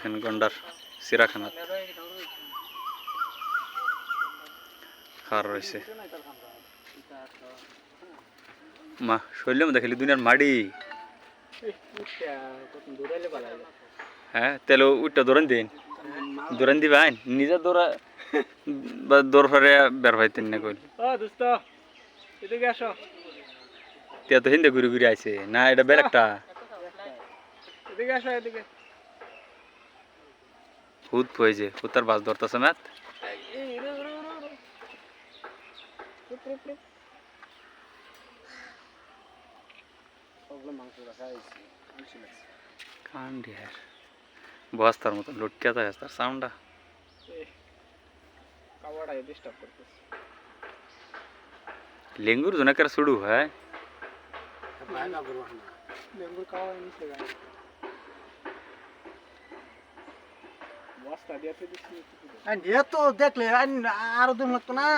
দেখেন গন্ডার চিড়াখানা খার রয়েছে মা শৈল্যম দেখালি দুনিয়ার মাড়ি হ্যাঁ তেলে উঠটা দৌড়ান দিন দৌড়ান দিবেন নিজে দৌড়া বা দৌড় ফেরে বের পাইতেন না কইল এদিকে আসো তে তো হিন্দে ঘুরে ঘুরে আইছে না এটা বেলেগটা এদিকে আসো এদিকে হুদ হয়েছে হুতার বাস ধরতেছে ম্যাথ কান্ডি হ্যার বস্তার মতন লুটকে যায় তার সাউন্ডটা কাওয়াটা ডিস্টার্ব করতেছে লেঙ্গুর জোনাকের শুরু হয় লেম্বুর কাওয়া নিচে গায় বস্তা দিয়ে দিচ্ছি তো দেখলে আরো দম লাগতো না